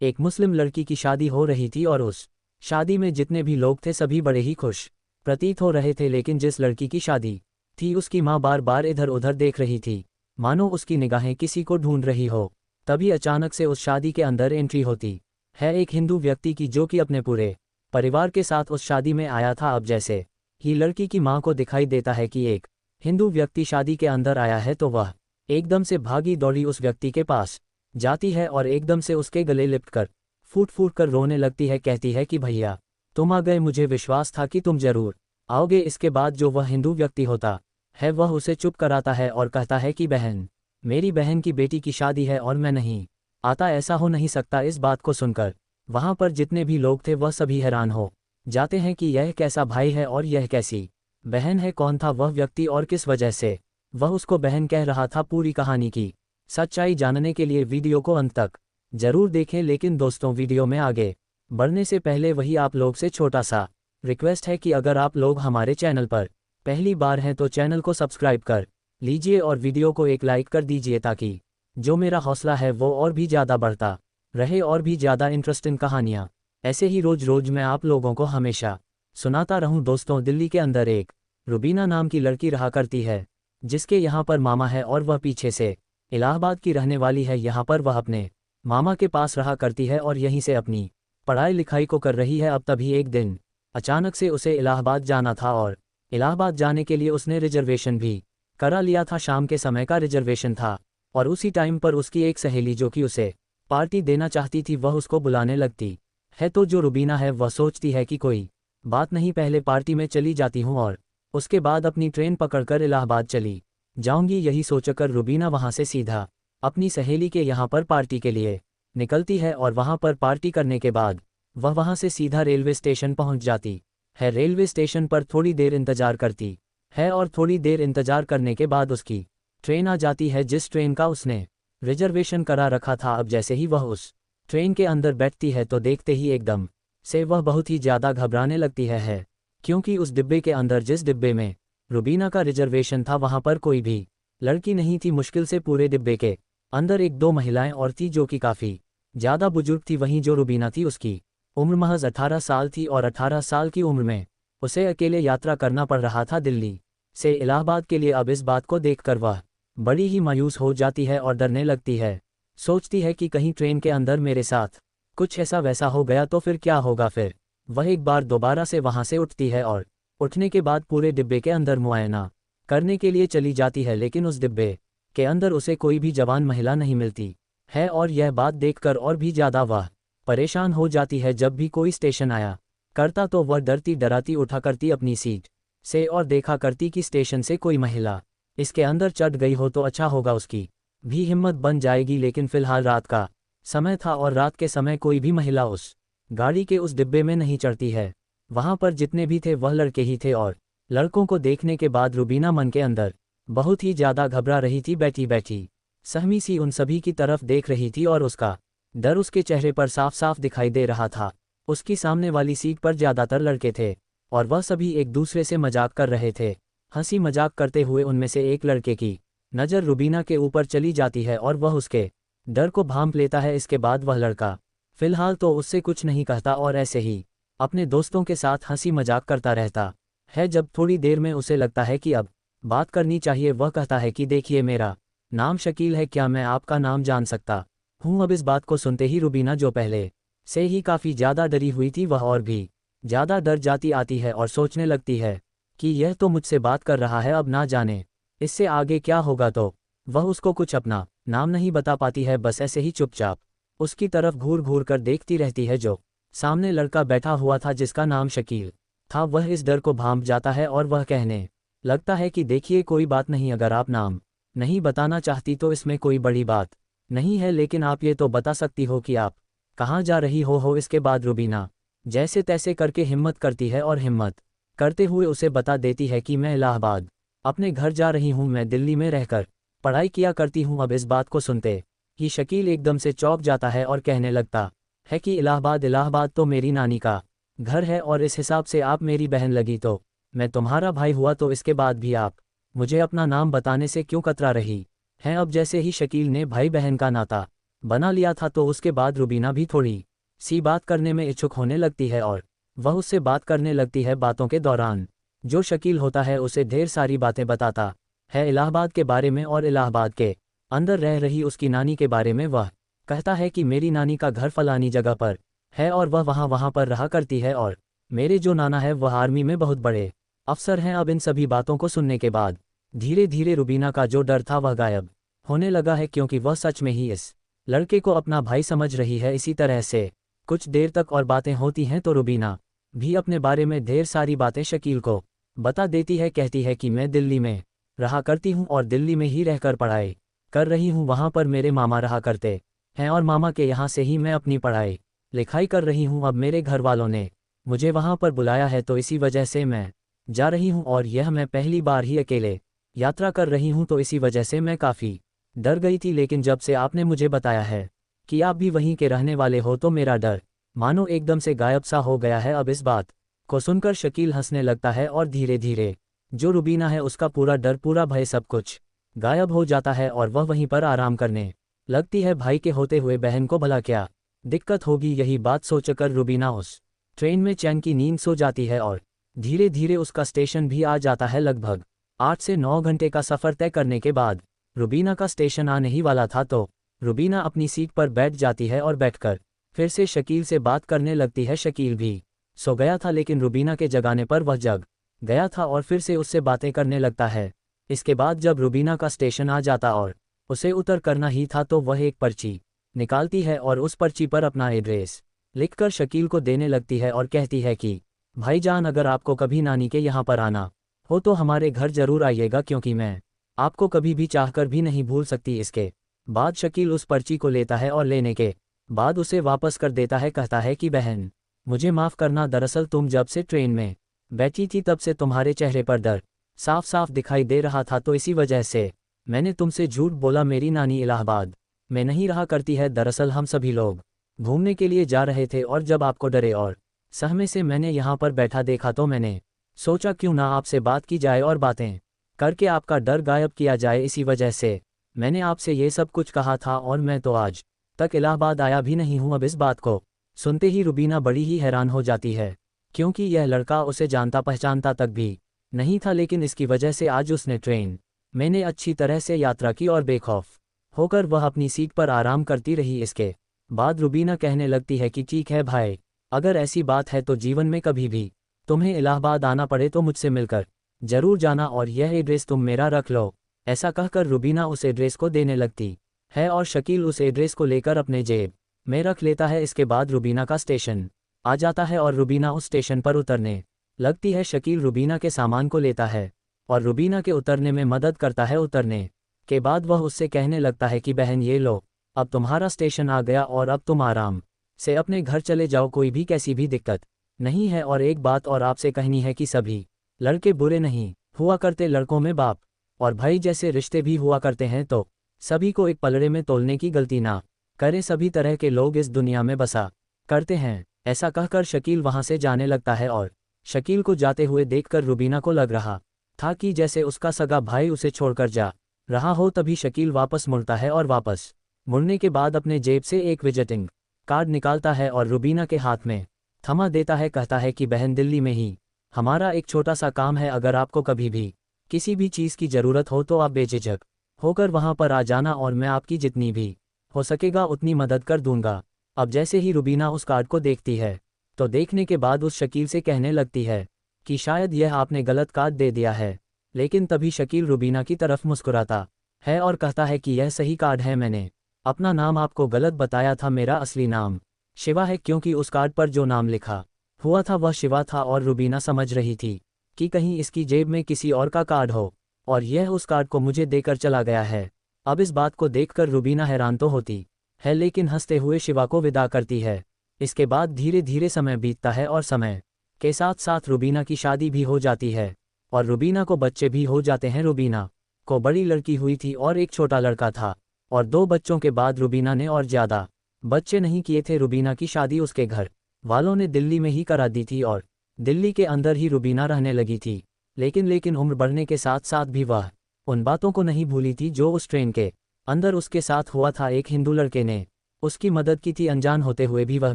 एक मुस्लिम लड़की की शादी हो रही थी और उस शादी में जितने भी लोग थे सभी बड़े ही खुश प्रतीत हो रहे थे, लेकिन जिस लड़की की शादी थी उसकी माँ बार बार इधर उधर देख रही थी, मानो उसकी निगाहें किसी को ढूंढ रही हो। तभी अचानक से उस शादी के अंदर एंट्री होती है एक हिंदू व्यक्ति की, जो कि अपने पूरे परिवार के साथ उस शादी में आया था। अब जैसे ही लड़की की माँ को दिखाई देता है कि एक हिंदू व्यक्ति शादी के अंदर आया है, तो वह एकदम से भागी दौड़ी उस व्यक्ति के पास जाती है और एकदम से उसके गले लिपटकर फूट फूट कर रोने लगती है। कहती है कि भैया तुम आ गए, मुझे विश्वास था कि तुम जरूर आओगे। इसके बाद जो वह हिंदू व्यक्ति होता है वह उसे चुप कराता है और कहता है कि बहन, मेरी बहन की बेटी की शादी है और मैं नहीं आता, ऐसा हो नहीं सकता। इस बात को सुनकर वहां पर जितने भी लोग थे वह सभी हैरान हो जाते हैं कि यह कैसा भाई है और यह कैसी बहन है। कौन था वह व्यक्ति और किस वजह से वह उसको बहन कह रहा था। पूरी कहानी की सच्चाई जानने के लिए वीडियो को अंत तक जरूर देखें। लेकिन दोस्तों, वीडियो में आगे बढ़ने से पहले वही आप लोग से छोटा सा रिक्वेस्ट है कि अगर आप लोग हमारे चैनल पर पहली बार हैं तो चैनल को सब्सक्राइब कर लीजिए और वीडियो को एक लाइक कर दीजिए, ताकि जो मेरा हौसला है वो और भी ज़्यादा बढ़ता रहे और भी ज़्यादा इंटरेस्टिंग कहानियाँ ऐसे ही रोज रोज मैं आप लोगों को हमेशा सुनाता रहूं। दोस्तों, दिल्ली के अंदर एक रुबीना नाम की लड़की रहा करती है, जिसके यहाँ पर मामा है और वह पीछे से इलाहाबाद की रहने वाली है। यहाँ पर वह अपने मामा के पास रहा करती है और यहीं से अपनी पढ़ाई लिखाई को कर रही है। अब तभी एक दिन अचानक से उसे इलाहाबाद जाना था और इलाहाबाद जाने के लिए उसने रिजर्वेशन भी करा लिया था। शाम के समय का रिजर्वेशन था और उसी टाइम पर उसकी एक सहेली जो कि उसे पार्टी देना चाहती थी वह उसको बुलाने लगती है। तो जो रुबीना है वह सोचती है कि कोई बात नहीं, पहले पार्टी में चली जाती हूँ और उसके बाद अपनी ट्रेन पकड़कर इलाहाबाद चली जाऊंगी। यही सोचकर रुबीना वहां से सीधा अपनी सहेली के यहाँ पर पार्टी के लिए निकलती है और वहां पर पार्टी करने के बाद वह वहां से सीधा रेलवे स्टेशन पहुंच जाती है। रेलवे स्टेशन पर थोड़ी देर इंतजार करती है और थोड़ी देर इंतजार करने के बाद उसकी ट्रेन आ जाती है, जिस ट्रेन का उसने रिजर्वेशन करा रखा था। अब जैसे ही वह उस ट्रेन के अंदर बैठती है तो देखते ही एकदम से वह बहुत ही ज़्यादा घबराने लगती है, क्योंकि उस डिब्बे के अंदर, जिस डिब्बे में रुबीना का रिजर्वेशन था, वहां पर कोई भी लड़की नहीं थी। मुश्किल से पूरे डिब्बे के अंदर एक दो महिलाएं और थी जो कि काफ़ी ज़्यादा बुजुर्ग थी। वहीं जो रुबीना थी उसकी उम्र महज 18 साल थी और 18 साल की उम्र में उसे अकेले यात्रा करना पड़ रहा था दिल्ली से इलाहाबाद के लिए। अब इस बात को देखकर वह बड़ी ही मायूस हो जाती है और डरने लगती है। सोचती है कि कहीं ट्रेन के अंदर मेरे साथ कुछ ऐसा वैसा हो गया तो फिर क्या होगा। फिर वह एक बार दोबारा से वहां से उठती है और उठने के बाद पूरे डिब्बे के अंदर मुआयना करने के लिए चली जाती है, लेकिन उस डिब्बे के अंदर उसे कोई भी जवान महिला नहीं मिलती है और यह बात देखकर और भी ज़्यादा वह परेशान हो जाती है। जब भी कोई स्टेशन आया करता तो वह डरती डराती उठा करती अपनी सीट से और देखा करती कि स्टेशन से कोई महिला इसके अंदर चढ़ गई हो तो अच्छा होगा, उसकी भी हिम्मत बन जाएगी। लेकिन फिलहाल रात का समय था और रात के समय कोई भी महिला उस गाड़ी के उस डिब्बे में नहीं चढ़ती है। वहां पर जितने भी थे वह लड़के ही थे और लड़कों को देखने के बाद रुबीना मन के अंदर बहुत ही ज़्यादा घबरा रही थी। बैठी बैठी सहमी सी उन सभी की तरफ देख रही थी और उसका डर उसके चेहरे पर साफ साफ दिखाई दे रहा था। उसकी सामने वाली सीट पर ज़्यादातर लड़के थे और वह सभी एक दूसरे से मजाक कर रहे थे। हंसी मजाक करते हुए उनमें से एक लड़के की नज़र रुबीना के ऊपर चली जाती है और वह उसके डर को भांप लेता है। इसके बाद वह लड़का फिलहाल तो उससे कुछ नहीं कहता और ऐसे ही अपने दोस्तों के साथ हंसी मजाक करता रहता है। जब थोड़ी देर में उसे लगता है कि अब बात करनी चाहिए, वह कहता है कि देखिए, मेरा नाम शकील है, क्या मैं आपका नाम जान सकता हूँ। अब इस बात को सुनते ही रुबीना, जो पहले से ही काफ़ी ज़्यादा डरी हुई थी, वह और भी ज़्यादा डर जाती आती है और सोचने लगती है कि यह तो मुझसे बात कर रहा है, अब ना जाने इससे आगे क्या होगा। तो वह उसको कुछ अपना नाम नहीं बता पाती है, बस ऐसे ही चुपचाप उसकी तरफ घूर घूर कर देखती रहती है। जो सामने लड़का बैठा हुआ था जिसका नाम शकील था, वह इस डर को भांप जाता है और वह कहने लगता है कि देखिए, कोई बात नहीं, अगर आप नाम नहीं बताना चाहती तो इसमें कोई बड़ी बात नहीं है, लेकिन आप ये तो बता सकती हो कि आप कहाँ जा रही हो। इसके बाद रुबीना जैसे तैसे करके हिम्मत करती है और हिम्मत करते हुए उसे बता देती है कि मैं इलाहाबाद अपने घर जा रही हूँ, मैं दिल्ली में रहकर पढ़ाई किया करती हूँ। अब इस बात को सुनते ही शकील एकदम से चौंक जाता है और कहने लगता है कि इलाहाबाद तो मेरी नानी का घर है और इस हिसाब से आप मेरी बहन लगी तो मैं तुम्हारा भाई हुआ, तो इसके बाद भी आप मुझे अपना नाम बताने से क्यों कतरा रही हैं। अब जैसे ही शकील ने भाई बहन का नाता बना लिया था तो उसके बाद रुबीना भी थोड़ी सी बात करने में इच्छुक होने लगती है और वह उससे बात करने लगती है। बातों के दौरान जो शकील होता है उसे ढेर सारी बातें बताता है इलाहाबाद के बारे में और इलाहाबाद के अंदर रह रही उसकी नानी के बारे में। वह कहता है कि मेरी नानी का घर फलानी जगह पर है और वह वहाँ पर रहा करती है और मेरे जो नाना है वह आर्मी में बहुत बड़े अफसर हैं। अब इन सभी बातों को सुनने के बाद धीरे धीरे रुबीना का जो डर था वह गायब होने लगा है, क्योंकि वह सच में ही इस लड़के को अपना भाई समझ रही है। इसी तरह से कुछ देर तक और बातें होती हैं तो रुबीना भी अपने बारे में ढेर सारी बातें शकील को बता देती है। कहती है कि मैं दिल्ली में रहा करती हूँ और दिल्ली में ही रहकर पढ़ाई कर रही हूँ। वहाँ पर मेरे मामा रहा करते हैं और मामा के यहाँ से ही मैं अपनी पढ़ाई लिखाई कर रही हूँ। अब मेरे घर वालों ने मुझे वहाँ पर बुलाया है तो इसी वजह से मैं जा रही हूँ और यह मैं पहली बार ही अकेले यात्रा कर रही हूँ, तो इसी वजह से मैं काफ़ी डर गई थी। लेकिन जब से आपने मुझे बताया है कि आप भी वहीं के रहने वाले हो तो मेरा डर मानो एकदम से गायब सा हो गया है। अब इस बात को सुनकर शकील हंसने लगता है और धीरे धीरे जो रुबीना है उसका पूरा डर पूरा भय सब कुछ गायब हो जाता है और वह वहीं पर आराम करने लगती है। भाई के होते हुए बहन को भला क्या दिक्कत होगी, यही बात सोचकर रुबीना उस ट्रेन में चैन की नींद सो जाती है और धीरे धीरे उसका स्टेशन भी आ जाता है। लगभग 8 से 9 घंटे का सफ़र तय करने के बाद रुबीना का स्टेशन आने ही वाला था तो रुबीना अपनी सीट पर बैठ जाती है और बैठकर फिर से शकील से बात करने लगती है। शकील भी सो गया था लेकिन रुबीना के जगाने पर वह जग गया था और फिर से उससे बातें करने लगता है। इसके बाद जब रुबीना का स्टेशन आ जाता और उसे उतर करना ही था तो वह एक पर्ची निकालती है और उस पर्ची पर अपना एड्रेस लिखकर शकील को देने लगती है और कहती है कि भाईजान, अगर आपको कभी नानी के यहाँ पर आना हो तो हमारे घर जरूर आइएगा, क्योंकि मैं आपको कभी भी चाहकर भी नहीं भूल सकती। इसके बाद शकील उस पर्ची को लेता है और लेने के बाद उसे वापस कर देता है। कहता है कि बहन, मुझे माफ़ करना, दरअसल तुम जब से ट्रेन में बैठी थी तब से तुम्हारे चेहरे पर डर साफ साफ दिखाई दे रहा था, तो इसी वजह से मैंने तुमसे झूठ बोला। मेरी नानी इलाहाबाद में नहीं रहा करती है। दरअसल हम सभी लोग घूमने के लिए जा रहे थे और जब आपको डरे और सहमे से मैंने यहाँ पर बैठा देखा तो मैंने सोचा क्यों ना आपसे बात की जाए और बातें करके आपका डर गायब किया जाए। इसी वजह से मैंने आपसे ये सब कुछ कहा था और मैं तो आज तक इलाहाबाद आया भी नहीं हूँ। अब इस बात को सुनते ही रुबीना बड़ी ही हैरान हो जाती है, क्योंकि यह लड़का उसे जानता पहचानता तक भी नहीं था, लेकिन इसकी वजह से आज उसने ट्रेन मैंने अच्छी तरह से यात्रा की और बेखौफ होकर वह अपनी सीट पर आराम करती रही। इसके बाद रुबीना कहने लगती है कि ठीक है भाई, अगर ऐसी बात है तो जीवन में कभी भी तुम्हें इलाहाबाद आना पड़े तो मुझसे मिलकर जरूर जाना और यह एड्रेस तुम मेरा रख लो। ऐसा कहकर रुबीना उस एड्रेस को देने लगती है और शकील उस एड्रेस को लेकर अपने जेब में रख लेता है। इसके बाद रुबीना का स्टेशन आ जाता है और रुबीना उस स्टेशन पर उतरने लगती है। शकील रुबीना के सामान को लेता है और रुबीना के उतरने में मदद करता है। उतरने के बाद वह उससे कहने लगता है कि बहन, ये लो, अब तुम्हारा स्टेशन आ गया और अब तुम आराम से अपने घर चले जाओ, कोई भी कैसी भी दिक्कत नहीं है। और एक बात और आपसे कहनी है कि सभी लड़के बुरे नहीं हुआ करते, लड़कों में बाप और भाई जैसे रिश्ते भी हुआ करते हैं, तो सभी को एक पलड़े में तोलने की गलती ना करें। सभी तरह के लोग इस दुनिया में बसा करते हैं। ऐसा कहकर शकील वहां से जाने लगता है और शकील को जाते हुए देखकर रुबीना को लग रहा था कि जैसे उसका सगा भाई उसे छोड़कर जा रहा हो। तभी शकील वापस मुड़ता है और वापस मुड़ने के बाद अपने जेब से एक विजिटिंग कार्ड निकालता है और रुबीना के हाथ में थमा देता है। कहता है कि बहन, दिल्ली में ही हमारा एक छोटा सा काम है, अगर आपको कभी भी किसी भी चीज़ की ज़रूरत हो तो आप बेझिझक होकर वहां पर आ जाना और मैं आपकी जितनी भी हो सकेगा उतनी मदद कर दूंगा। अब जैसे ही रुबीना उस कार्ड को देखती है तो देखने के बाद उस शकील से कहने लगती है कि शायद यह आपने गलत कार्ड दे दिया है। लेकिन तभी शकील रुबीना की तरफ मुस्कुराता है और कहता है कि यह सही कार्ड है, मैंने अपना नाम आपको गलत बताया था, मेरा असली नाम शिवा है, क्योंकि उस कार्ड पर जो नाम लिखा हुआ था वह शिवा था। और रुबीना समझ रही थी कि कहीं इसकी जेब में किसी और का कार्ड हो और यह उस कार्ड को मुझे देकर चला गया है। अब इस बात को देखकर रुबीना हैरान तो होती है, लेकिन हंसते हुए शिवा को विदा करती है। इसके बाद धीरे धीरे समय बीतता है और समय के साथ साथ रुबीना की शादी भी हो जाती है और रुबीना को बच्चे भी हो जाते हैं। रुबीना को बड़ी लड़की हुई थी और एक छोटा लड़का था और 2 बच्चों के बाद रुबीना ने और ज़्यादा बच्चे नहीं किए थे। रुबीना की शादी उसके घर वालों ने दिल्ली में ही करा दी थी और दिल्ली के अंदर ही रुबीना रहने लगी थी। लेकिन उम्र बढ़ने के साथ साथ भी वह उन बातों को नहीं भूली थी जो उस ट्रेन के अंदर उसके साथ हुआ था एक हिंदू लड़के ने उसकी मदद की थी, अनजान होते हुए भी। वह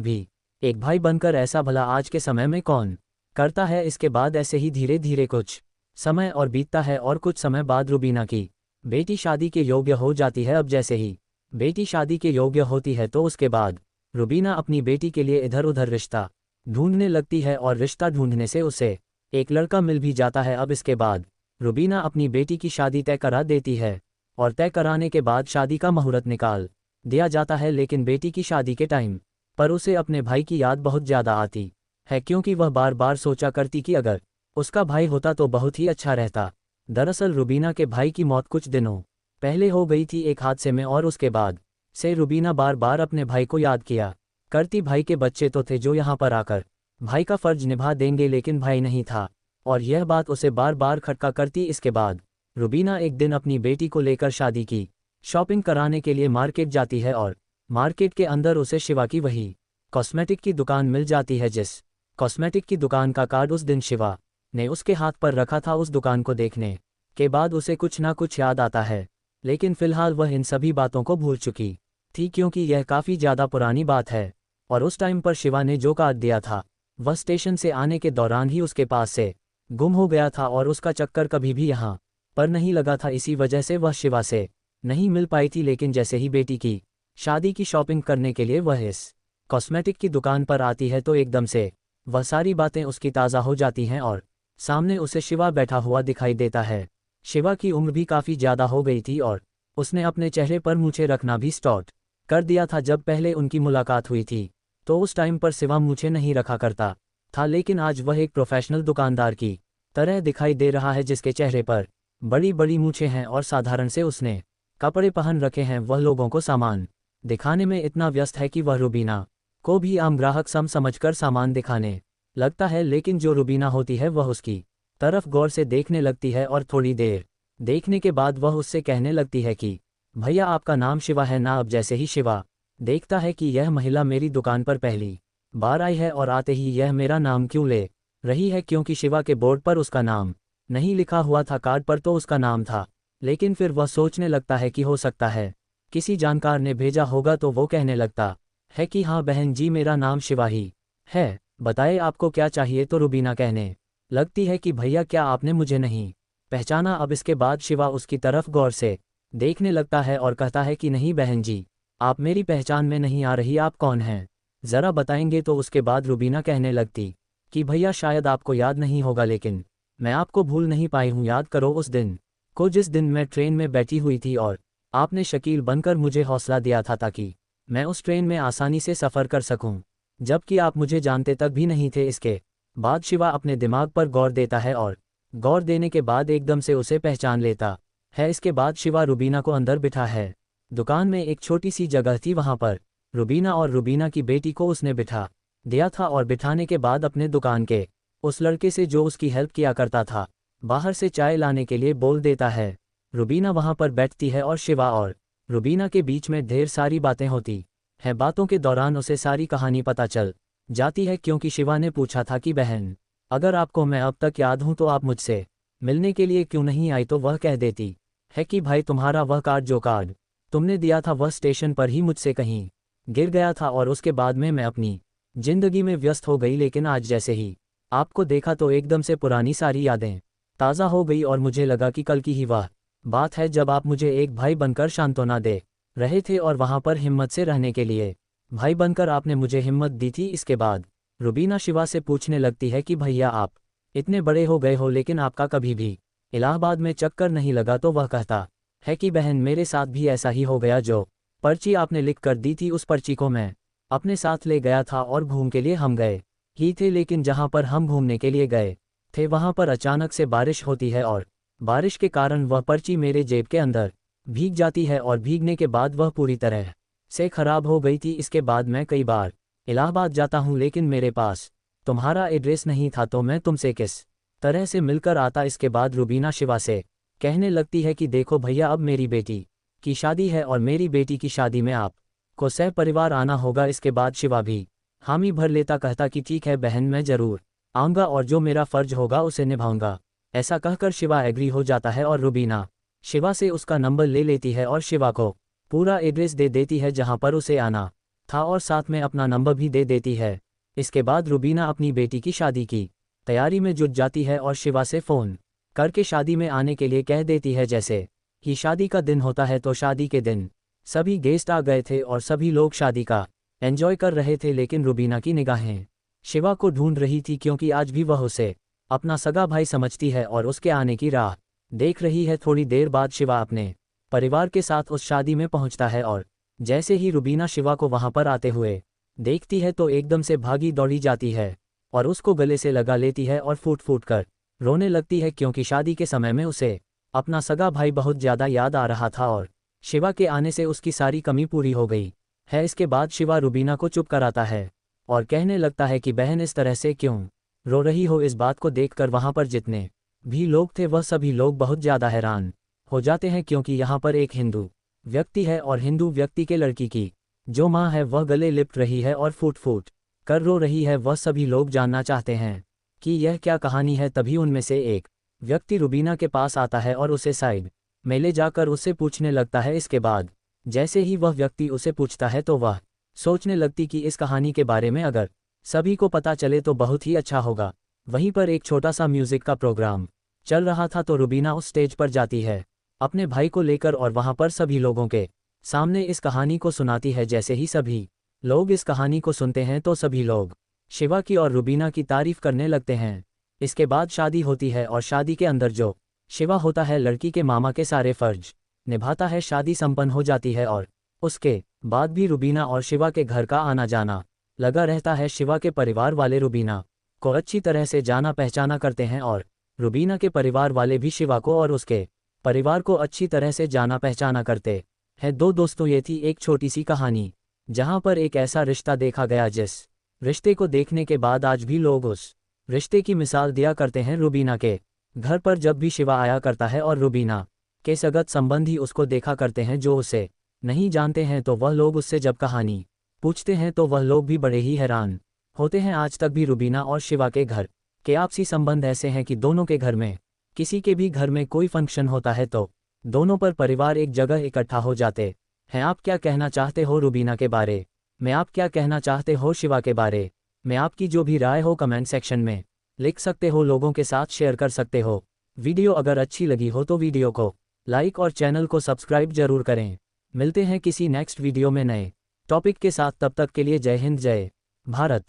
भी एक भाई बनकर। ऐसा भला आज के समय में कौन करता है। इसके बाद ऐसे ही धीरे धीरे कुछ समय और बीतता है, और कुछ समय बाद रुबीना की बेटी शादी के योग्य हो जाती है। अब जैसे ही बेटी शादी के योग्य होती है तो उसके बाद रुबीना अपनी बेटी के लिए इधर उधर रिश्ता ढूंढने लगती है, और रिश्ता ढूंढने से उसे एक लड़का मिल भी जाता है। अब इसके बाद रुबीना अपनी बेटी की शादी तय करा देती है, और तय कराने के बाद शादी का मुहूर्त निकाल दिया जाता है। लेकिन बेटी की शादी के टाइम पर उसे अपने भाई की याद बहुत ज़्यादा आती है, क्योंकि वह बार बार सोचा करती कि अगर उसका भाई होता तो बहुत ही अच्छा रहता। दरअसल रुबीना के भाई की मौत कुछ दिनों पहले हो गई थी एक हादसे में, और उसके बाद से रुबीना बार बार अपने भाई को याद किया करती। भाई के बच्चे तो थे जो यहाँ पर आकर भाई का फर्ज निभा देंगे, लेकिन भाई नहीं था, और यह बात उसे बार बार खटका करती। इसके बाद रुबीना एक दिन अपनी बेटी को लेकर शादी की शॉपिंग कराने के लिए मार्केट जाती है, और मार्केट के अंदर उसे शिवा की वही कॉस्मेटिक की दुकान मिल जाती है, जिस कॉस्मेटिक की दुकान का कार्ड उस दिन शिवा ने उसके हाथ पर रखा था। उस दुकान को देखने के बाद उसे कुछ ना कुछ याद आता है, लेकिन फिलहाल वह इन सभी बातों को भूल चुकी थी, क्योंकि यह काफ़ी ज़्यादा पुरानी बात है। और उस टाइम पर शिवा ने जो कार्ड दिया था वह स्टेशन से आने के दौरान ही उसके पास से गुम हो गया था, और उसका चक्कर कभी भी यहाँ पर नहीं लगा था। इसी वजह से वह शिवा से नहीं मिल पाई थी। लेकिन जैसे ही बेटी की शादी की शॉपिंग करने के लिए वह इस कॉस्मेटिक की दुकान पर आती है, तो एकदम से वह सारी बातें उसकी ताज़ा हो जाती हैं, और सामने उसे शिवा बैठा हुआ दिखाई देता है। शिवा की उम्र भी काफ़ी ज़्यादा हो गई थी, और उसने अपने चेहरे पर मूछें रखना भी स्टार्ट कर दिया था। जब पहले उनकी मुलाकात हुई थी तो उस टाइम पर शिवा मूछें नहीं रखा करता था, लेकिन आज वह एक प्रोफेशनल दुकानदार की तरह दिखाई दे रहा है, जिसके चेहरे पर बड़ी बड़ी मूछें हैं और साधारण से उसने कपड़े पहन रखे हैं। वह लोगों को सामान दिखाने में इतना व्यस्त है कि वह रुबीना को भी आम ग्राहक समझकर सामान दिखाने लगता है। लेकिन जो रुबीना होती है वह उसकी तरफ गौर से देखने लगती है, और थोड़ी देर देखने के बाद वह उससे कहने लगती है कि भैया आपका नाम शिवा है ना। अब जैसे ही शिवा देखता है कि यह महिला मेरी दुकान पर पहली बार आई है, और आते ही यह मेरा नाम क्यों ले रही है, क्योंकि शिवा के बोर्ड पर उसका नाम नहीं लिखा हुआ था, कार्ड पर तो उसका नाम था। लेकिन फिर वह सोचने लगता है कि हो सकता है किसी जानकार ने भेजा होगा, तो वो कहने लगता है कि हाँ बहन जी, मेरा नाम शिवा ही है, बताए आपको क्या चाहिए। तो रुबीना कहने लगती है कि भैया क्या आपने मुझे नहीं पहचाना। अब इसके बाद शिवा उसकी तरफ गौर से देखने लगता है और कहता है कि नहीं बहन जी, आप मेरी पहचान में नहीं आ रही, आप कौन हैं ज़रा बताएंगे। तो उसके बाद रुबीना कहने लगती कि भैया शायद आपको याद नहीं होगा, लेकिन मैं आपको भूल नहीं पाई हूँ। याद करो उस दिन को, जिस दिन मैं ट्रेन में बैठी हुई थी और आपने शकील बनकर मुझे हौसला दिया था ताकि मैं उस ट्रेन में आसानी से सफ़र कर सकूं, जबकि आप मुझे जानते तक भी नहीं थे। इसके बाद शिवा अपने दिमाग पर गौर देता है, और गौर देने के बाद एकदम से उसे पहचान लेता है। इसके बाद शिवा रुबीना को अंदर बिठा है। दुकान में एक छोटी सी जगह थी, वहाँ पर रुबीना और रुबीना की बेटी को उसने बिठा दिया था, और बिठाने के बाद अपने दुकान के उस लड़के से जो उसकी हेल्प किया करता था बाहर से चाय लाने के लिए बोल देता है। रुबीना वहाँ पर बैठती है, और शिवा और रुबीना के बीच में ढेर सारी बातें होती हैं। बातों के दौरान उसे सारी कहानी पता चल जाती है, क्योंकि शिवा ने पूछा था कि बहन अगर आपको मैं अब तक याद हूँ तो आप मुझसे मिलने के लिए क्यों नहीं आई। तो वह कह देती है कि भाई तुम्हारा वह कार्ड तुमने दिया था वह स्टेशन पर ही मुझसे कहीं गिर गया था, और उसके बाद में मैं अपनी जिंदगी में व्यस्त हो गई। लेकिन आज जैसे ही आपको देखा तो एकदम से पुरानी सारी यादें ताज़ा हो गई, और मुझे लगा कि कल की ही वह बात है जब आप मुझे एक भाई बनकर सांत्वना दे रहे थे, और वहाँ पर हिम्मत से रहने के लिए भाई बनकर आपने मुझे हिम्मत दी थी। इसके बाद रुबीना शिवा से पूछने लगती है कि भैया आप इतने बड़े हो गए हो, लेकिन आपका कभी भी इलाहाबाद में चक्कर नहीं लगा। तो वह कहता है कि बहन मेरे साथ भी ऐसा ही हो गया, जो पर्ची आपने लिख कर दी थी उस पर्ची को मैं अपने साथ ले गया था, और घूम के लिए हम गए ही थे। लेकिन जहाँ पर हम घूमने के लिए गए थे वहाँ पर अचानक से बारिश होती है, और बारिश के कारण वह पर्ची मेरे जेब के अंदर भीग जाती है, और भीगने के बाद वह पूरी तरह से खराब हो गई थी। इसके बाद मैं कई बार इलाहाबाद जाता हूँ, लेकिन मेरे पास तुम्हारा एड्रेस नहीं था, तो मैं तुमसे किस तरह से मिलकर आता। इसके बाद रुबीना शिवा से कहने लगती है कि देखो भैया, अब मेरी बेटी की शादी है, और मेरी बेटी की शादी में आप को सह परिवार आना होगा। इसके बाद शिवा भी हामी भर लेता, कहता कि ठीक है बहन, मैं ज़रूर आऊँगा, और जो मेरा फ़र्ज होगा उसे निभाऊंगा। ऐसा कहकर शिवा एग्री हो जाता है, और रुबीना शिवा से उसका नंबर ले लेती है और शिवा को पूरा एड्रेस दे देती है जहां पर उसे आना था और साथ में अपना नंबर भी दे देती है। इसके बाद रुबीना अपनी बेटी की शादी की तैयारी में जुट जाती है और शिवा से फ़ोन करके शादी में आने के लिए कह देती है। जैसे ही शादी का दिन होता है तो शादी के दिन सभी गेस्ट आ गए थे और सभी लोग शादी का एंजॉय कर रहे थे, लेकिन रुबीना की निगाहें शिवा को ढूंढ रही थी क्योंकि आज भी वह उसे अपना सगा भाई समझती है और उसके आने की राह देख रही है। थोड़ी देर बाद शिवा अपने परिवार के साथ उस शादी में पहुंचता है और जैसे ही रुबीना शिवा को वहां पर आते हुए देखती है तो एकदम से भागी दौड़ी जाती है और उसको गले से लगा लेती है और फूट फूट कर रोने लगती है, क्योंकि शादी के समय में उसे अपना सगा भाई बहुत ज़्यादा याद आ रहा था और शिवा के आने से उसकी सारी कमी पूरी हो गई है। इसके बाद शिवा रुबीना को चुप कराता है और कहने लगता है कि बहन इस तरह से क्यों रो रही हो। इस बात को देखकर वहां पर जितने भी लोग थे वह सभी लोग बहुत ज़्यादा हैरान हो जाते हैं, क्योंकि यहाँ पर एक हिंदू व्यक्ति है और हिंदू व्यक्ति के लड़की की जो माँ है वह गले लिपट रही है और फूट फूट कर रो रही है। वह सभी लोग जानना चाहते हैं कि यह क्या कहानी है। तभी उनमें से एक व्यक्ति रुबीना के पास आता है और उसे साइड में ले जाकर उससे पूछने लगता है। इसके बाद जैसे ही वह व्यक्ति उसे पूछता है तो वह सोचने लगती कि इस कहानी के बारे में अगर सभी को पता चले तो बहुत ही अच्छा होगा। वहीं पर एक छोटा सा म्यूजिक का प्रोग्राम चल रहा था तो रुबीना उस स्टेज पर जाती है अपने भाई को लेकर और वहां पर सभी लोगों के सामने इस कहानी को सुनाती है। जैसे ही सभी लोग इस कहानी को सुनते हैं तो सभी लोग शिवा की और रुबीना की तारीफ करने लगते हैं। इसके बाद शादी होती है और शादी के अंदर जो शिवा होता है लड़की के मामा के सारे फर्ज निभाता है। शादी संपन्न हो जाती है और उसके बाद भी रुबीना और शिवा के घर का आना जाना लगा रहता है। शिवा के परिवार वाले रुबीना को अच्छी तरह से जाना पहचाना करते हैं और रुबीना के परिवार वाले भी शिवा को और उसके परिवार को अच्छी तरह से जाना पहचाना करते हैं। दोस्तों, ये थी एक छोटी सी कहानी जहां पर एक ऐसा रिश्ता देखा गया जिस रिश्ते को देखने के बाद आज भी लोग उस रिश्ते की मिसाल दिया करते हैं। रुबीना के घर पर जब भी शिवा आया करता है और रुबीना के सगत संबंधी उसको देखा करते हैं जो उसे नहीं जानते हैं, तो वह लोग उससे जब कहानी पूछते हैं तो वह लोग भी बड़े ही हैरान होते हैं। आज तक भी रुबीना और शिवा के घर के आपसी संबंध ऐसे हैं कि दोनों के घर में किसी के भी घर में कोई फंक्शन होता है तो दोनों पर परिवार एक जगह इकट्ठा हो जाते हैं। आप क्या कहना चाहते हो रुबीना के बारे में? आप क्या कहना चाहते हो शिवा के बारे में? आपकी जो भी राय हो कमेंट सेक्शन में लिख सकते हो, लोगों के साथ शेयर कर सकते हो। वीडियो अगर अच्छी लगी हो तो वीडियो को लाइक और चैनल को सब्सक्राइब जरूर करें। मिलते हैं किसी नेक्स्ट वीडियो में नए टॉपिक के साथ, तब तक के लिए जय हिंद जय भारत।